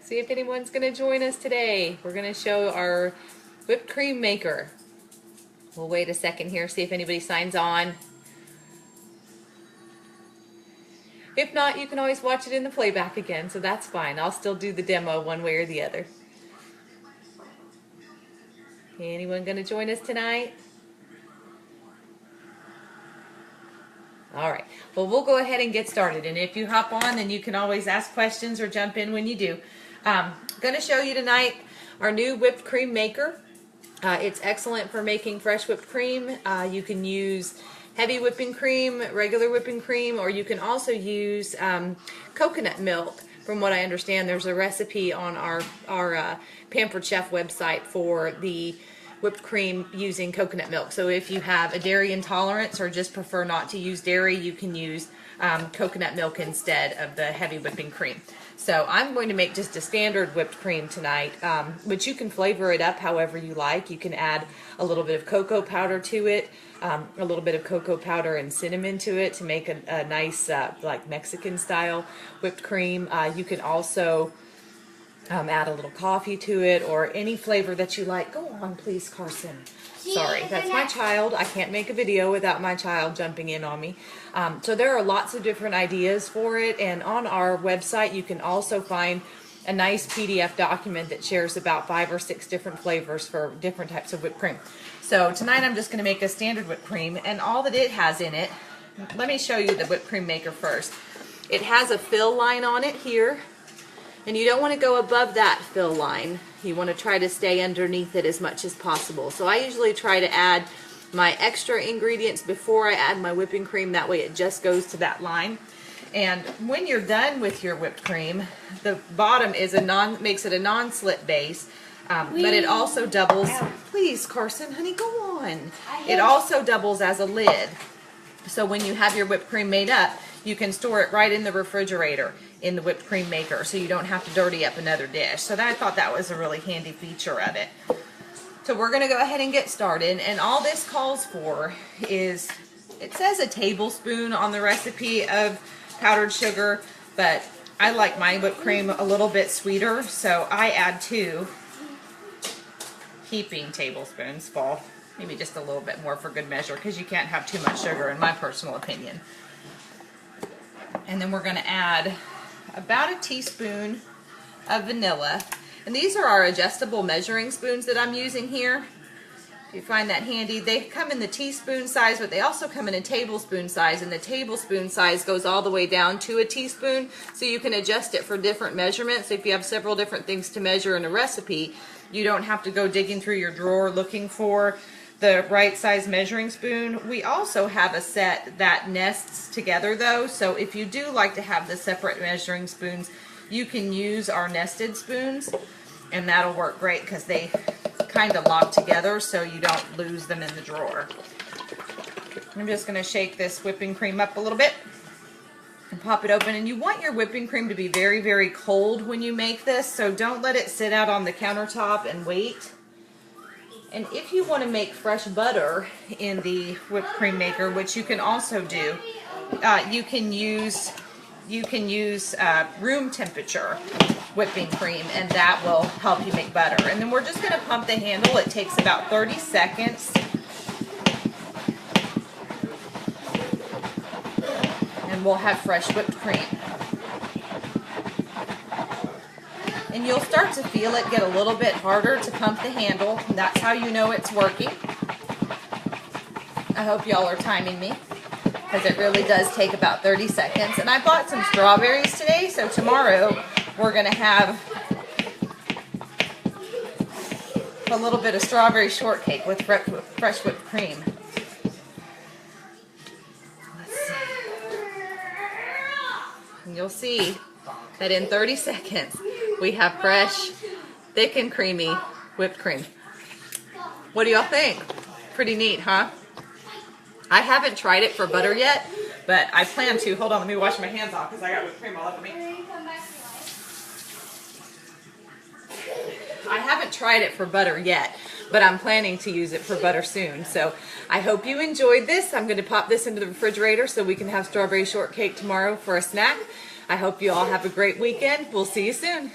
See if anyone's going to join us today. We're going to show our whipped cream maker. We'll wait a second here, see if anybody signs on. If not, you can always watch it in the playback again, so that's fine. I'll still do the demo one way or the other. Anyone going to join us tonight? All right. Well, we'll go ahead and get started. And if you hop on, then you can always ask questions or jump in when you do. Going to show you tonight our new whipped cream maker. It's excellent for making fresh whipped cream. You can use heavy whipping cream, regular whipping cream, or you can also use coconut milk. From what I understand, there's a recipe on our Pampered Chef website for the whipped cream using coconut milk. So if you have a dairy intolerance or just prefer not to use dairy, you can use coconut milk instead of the heavy whipping cream. So I'm going to make just a standard whipped cream tonight, but you can flavor it up however you like. You can add a little bit of cocoa powder to it, a little bit of cocoa powder and cinnamon to it to make a nice like Mexican style whipped cream. You can also add a little coffee to it or any flavor that you like. Go on, please, Carson. Sorry, that's my child. I can't make a video without my child jumping in on me. So there are lots of different ideas for it, and on our website you can also find a nice PDF document that shares about 5 or 6 different flavors for different types of whipped cream. So tonight I'm just going to make a standard whipped cream, and all that it has in it, let me show you the whipped cream maker first. It has a fill line on it here. And you don't want to go above that fill line. You want to try to stay underneath it as much as possible. So I usually try to add my extra ingredients before I add my whipping cream. That way it just goes to that line. And when you're done with your whipped cream, the bottom is makes it a non-slip base. But it also doubles, please Carson, honey, go on. It also doubles as a lid. So when you have your whipped cream made up, you can store it right in the refrigerator in the whipped cream maker, so you don't have to dirty up another dish. So I thought that was a really handy feature of it. So we're going to go ahead and get started, and all this calls for is, it says a tablespoon on the recipe of powdered sugar, but I like my whipped cream a little bit sweeter, so I add 2 heaping tablespoons full, maybe just a little bit more for good measure, because you can't have too much sugar in my personal opinion. And then we're going to add about a teaspoon of vanilla. And these are our adjustable measuring spoons that I'm using here. If you find that handy, they come in the teaspoon size, but they also come in a tablespoon size, and the tablespoon size goes all the way down to a teaspoon, so you can adjust it for different measurements. If you have several different things to measure in a recipe, you don't have to go digging through your drawer looking for the right size measuring spoon. We also have a set that nests together though, so if you do like to have the separate measuring spoons, you can use our nested spoons, and that'll work great because they kind of lock together so you don't lose them in the drawer. I'm just going to shake this whipping cream up a little bit and pop it open. And you want your whipping cream to be very, very cold when you make this, so don't let it sit out on the countertop and wait. And if you want to make fresh butter in the whipped cream maker, which you can also do, you can use room temperature whipping cream, and that will help you make butter. And then we're just going to pump the handle. It takes about 30 seconds. And we'll have fresh whipped cream. And you'll start to feel it get a little bit harder to pump the handle. And that's how you know it's working. I hope y'all are timing me, because it really does take about 30 seconds. And I bought some strawberries today, so tomorrow we're going to have a little bit of strawberry shortcake with fresh whipped cream. Let's see. And you'll see that in 30 seconds we have fresh, thick and creamy whipped cream. What do y'all think? Pretty neat, huh? I haven't tried it for butter yet, but I plan to. Hold on, let me wash my hands off because I got whipped cream all over me. I haven't tried it for butter yet, but I'm planning to use it for butter soon. So I hope you enjoyed this. I'm going to pop this into the refrigerator so we can have strawberry shortcake tomorrow for a snack. I hope you all have a great weekend. We'll see you soon.